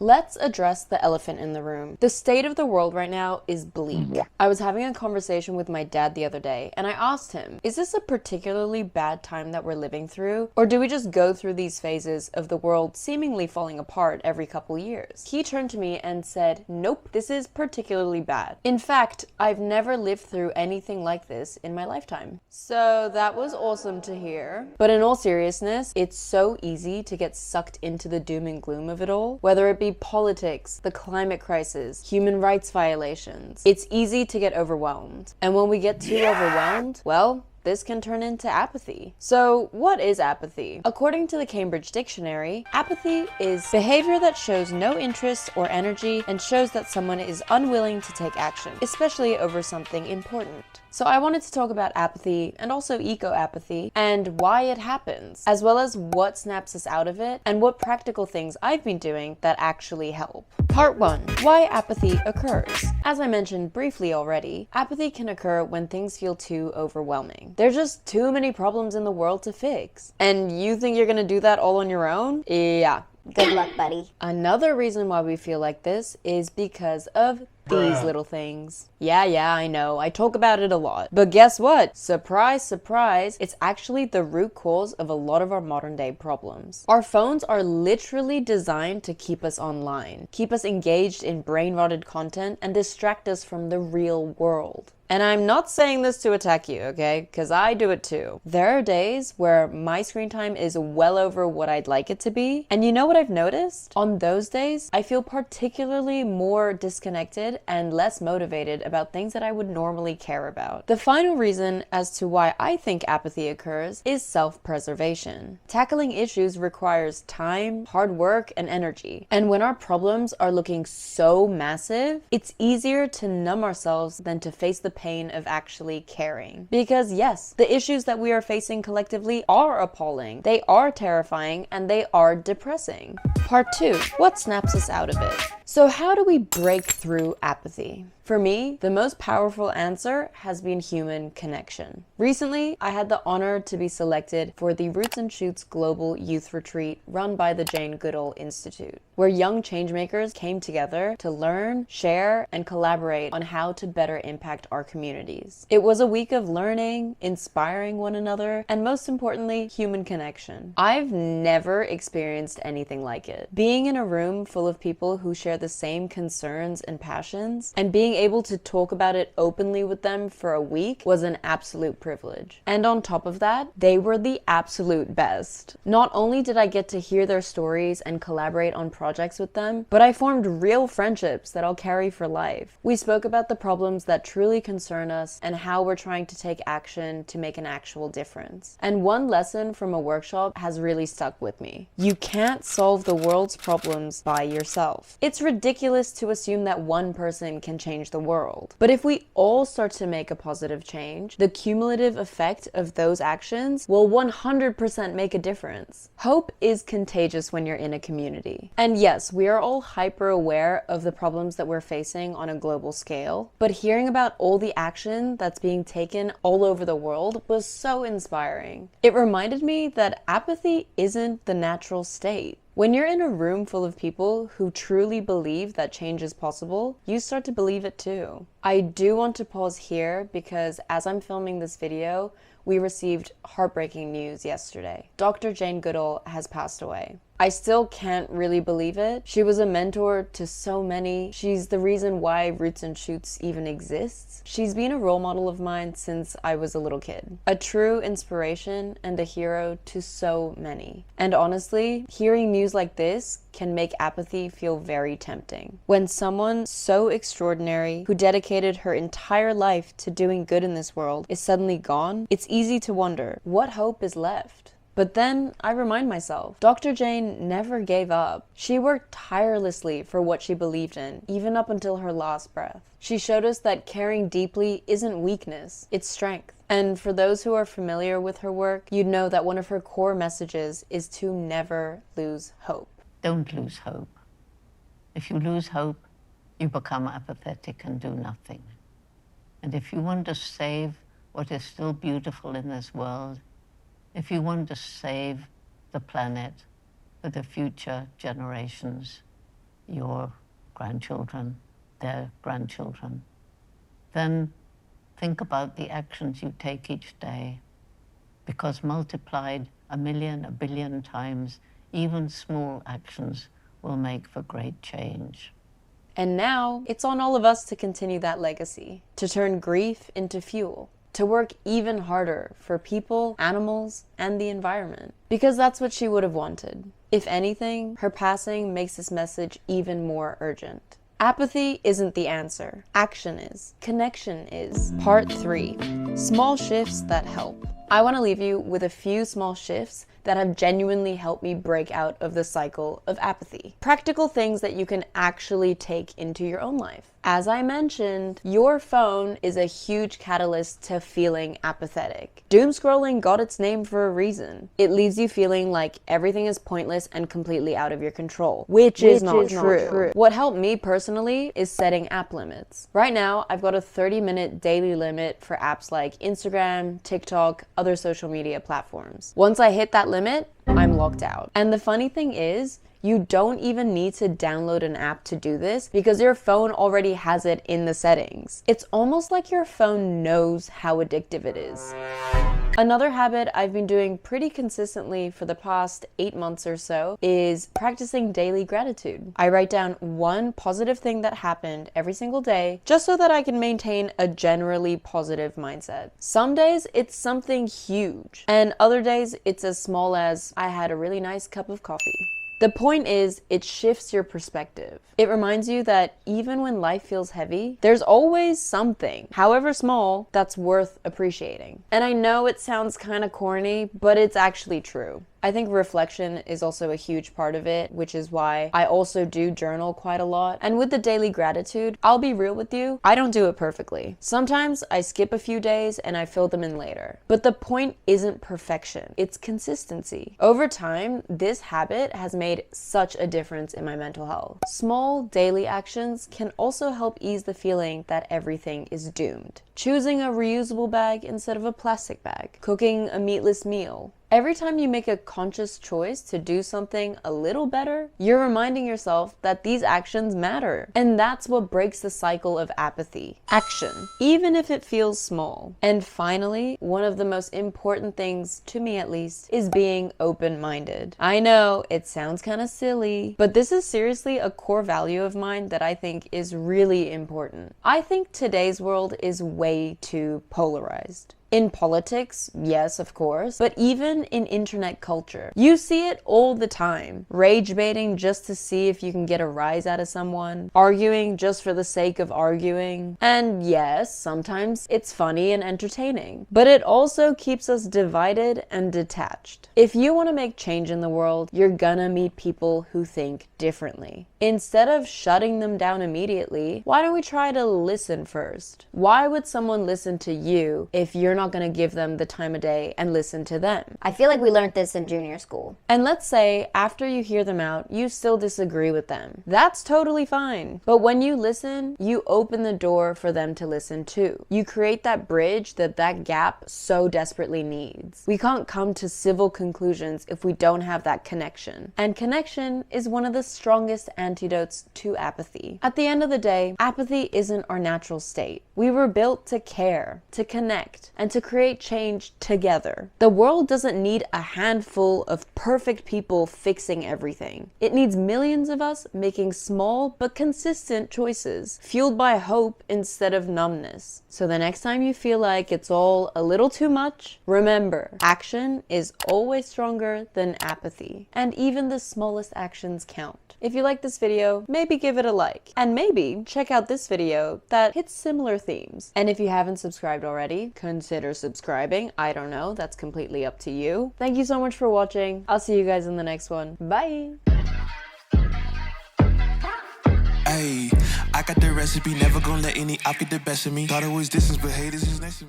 Let's address the elephant in the room. The state of the world right now is bleak. I was having a conversation with my dad the other day, and I asked him, is this a particularly bad time that we're living through? Or do we just go through these phases of the world seemingly falling apart every couple years? He turned to me and said, nope, this is particularly bad. In fact, I've never lived through anything like this in my lifetime. So that was awesome to hear. But in all seriousness, it's so easy to get sucked into the doom and gloom of it all, whether it be politics, the climate crisis, human rights violations. It's easy to get overwhelmed. And when we get too overwhelmed, well, this can turn into apathy. So what is apathy? According to the Cambridge Dictionary, apathy is behavior that shows no interest or energy and shows that someone is unwilling to take action, especially over something important. So I wanted to talk about apathy and also eco-apathy and why it happens, as well as what snaps us out of it and what practical things I've been doing that actually help. Part 1. Why apathy occurs. As I mentioned briefly already, apathy can occur when things feel too overwhelming. There's just too many problems in the world to fix. And you think you're gonna do that all on your own? Yeah. Good luck, buddy. Another reason why we feel like this is because of these little things. Yeah, I know. I talk about it a lot. But guess what? Surprise, surprise. It's actually the root cause of a lot of our modern day problems. Our phones are literally designed to keep us online, keep us engaged in brain-rotted content, and distract us from the real world. And I'm not saying this to attack you, okay? Because I do it too. There are days where my screen time is well over what I'd like it to be. And you know what I've noticed? On those days, I feel particularly more disconnected and less motivated about things that I would normally care about. The final reason as to why I think apathy occurs is self-preservation. Tackling issues requires time, hard work, and energy. And when our problems are looking so massive, it's easier to numb ourselves than to face the pain of actually caring. Because yes, the issues that we are facing collectively are appalling, they are terrifying, and they are depressing. Part 2. What snaps us out of it? So how do we break through apathy? For me, the most powerful answer has been human connection. Recently, I had the honor to be selected for the Roots and Shoots Global Youth Retreat run by the Jane Goodall Institute, where young changemakers came together to learn, share, and collaborate on how to better impact our communities. It was a week of learning, inspiring one another, and most importantly, human connection. I've never experienced anything like it. Being in a room full of people who share the same concerns and passions, and being able to talk about it openly with them for a week was an absolute privilege. And on top of that, they were the absolute best. Not only did I get to hear their stories and collaborate on projects with them, but I formed real friendships that I'll carry for life. We spoke about the problems that truly concern us and how we're trying to take action to make an actual difference. And one lesson from a workshop has really stuck with me. You can't solve the world's problems by yourself. It's ridiculous to assume that one person can change the world. But if we all start to make a positive change, the cumulative effect of those actions will 100% make a difference. Hope is contagious when you're in a community. And yes, we are all hyper aware of the problems that we're facing on a global scale, but hearing about all the action that's being taken all over the world was so inspiring. It reminded me that apathy isn't the natural state. When you're in a room full of people who truly believe that change is possible, you start to believe it too. I do want to pause here because as I'm filming this video, we received heartbreaking news yesterday. Dr. Jane Goodall has passed away. I still can't really believe it. She was a mentor to so many. She's the reason why Roots and Shoots even exists. She's been a role model of mine since I was a little kid. A true inspiration and a hero to so many. And honestly, hearing news like this can make apathy feel very tempting. When someone so extraordinary, who dedicated her entire life to doing good in this world, is suddenly gone, it's easy to wonder, what hope is left? But then I remind myself, Dr. Jane never gave up. She worked tirelessly for what she believed in, even up until her last breath. She showed us that caring deeply isn't weakness, it's strength. And for those who are familiar with her work, you'd know that one of her core messages is to never lose hope. Don't lose hope. If you lose hope, you become apathetic and do nothing. And if you want to save what is still beautiful in this world, if you want to save the planet for the future generations, your grandchildren, their grandchildren, then think about the actions you take each day, because multiplied 1,000,000, 1,000,000,000 times, even small actions will make for great change. And now it's on all of us to continue that legacy, to turn grief into fuel, to work even harder for people, animals, and the environment. Because that's what she would have wanted. If anything, her passing makes this message even more urgent. Apathy isn't the answer. Action is. Connection is. Part 3. Small shifts that help. I want to leave you with a few small shifts that have genuinely helped me break out of the cycle of apathy. Practical things that you can actually take into your own life. As I mentioned, your phone is a huge catalyst to feeling apathetic. Doom scrolling got its name for a reason. It leaves you feeling like everything is pointless and completely out of your control, which is not true. What helped me personally is setting app limits. Right now, I've got a 30-minute daily limit for apps like Instagram, TikTok, other social media platforms. Once I hit that limit, I'm locked out. And the funny thing is, you don't even need to download an app to do this because your phone already has it in the settings. It's almost like your phone knows how addictive it is. Another habit I've been doing pretty consistently for the past 8 months or so is practicing daily gratitude. I write down one positive thing that happened every single day just so that I can maintain a generally positive mindset. Some days it's something huge, and other days it's as small as I had a really nice cup of coffee. The point is, it shifts your perspective. It reminds you that even when life feels heavy, there's always something, however small, that's worth appreciating. And I know it sounds kind of corny, but it's actually true. I think reflection is also a huge part of it, which is why I also do journal quite a lot. And with the daily gratitude, I'll be real with you, I don't do it perfectly. Sometimes I skip a few days and I fill them in later. But the point isn't perfection, it's consistency. Over time, this habit has made such a difference in my mental health. Small daily actions can also help ease the feeling that everything is doomed. Choosing a reusable bag instead of a plastic bag, cooking a meatless meal. Every time you make a conscious choice to do something a little better, you're reminding yourself that these actions matter. And that's what breaks the cycle of apathy. Action, even if it feels small. And finally, one of the most important things, to me at least, is being open-minded. I know, it sounds kind of silly, but this is seriously a core value of mine that I think is really important. I think today's world is way too polarized. In politics, yes, of course, but even in internet culture. You see it all the time. Rage baiting just to see if you can get a rise out of someone, arguing just for the sake of arguing. And yes, sometimes it's funny and entertaining, but it also keeps us divided and detached. If you want to make change in the world, you're gonna meet people who think differently. Instead of shutting them down immediately, why don't we try to listen first? Why would someone listen to you if you're not going to give them the time of day and listen to them? I feel like we learned this in junior school. And let's say after you hear them out, you still disagree with them. That's totally fine. But when you listen, you open the door for them to listen too. You create that bridge that gap so desperately needs. We can't come to civil conclusions if we don't have that connection. And connection is one of the strongest antidotes to apathy. At the end of the day, apathy isn't our natural state. We were built to care, to connect, and to create change together. The world doesn't need a handful of perfect people fixing everything. It needs millions of us making small but consistent choices, fueled by hope instead of numbness. So the next time you feel like it's all a little too much, remember, action is always stronger than apathy. And even the smallest actions count. If you like this video, maybe give it a like. And maybe check out this video that hits similar themes. And if you haven't subscribed already, consider subscribing. I don't know, that's completely up to you. Thank you so much for watching. I'll see you guys in the next one. Bye! Ayy, I got the recipe, never gonna let any out get the best of me. Thought it was distance, but haters is next to me.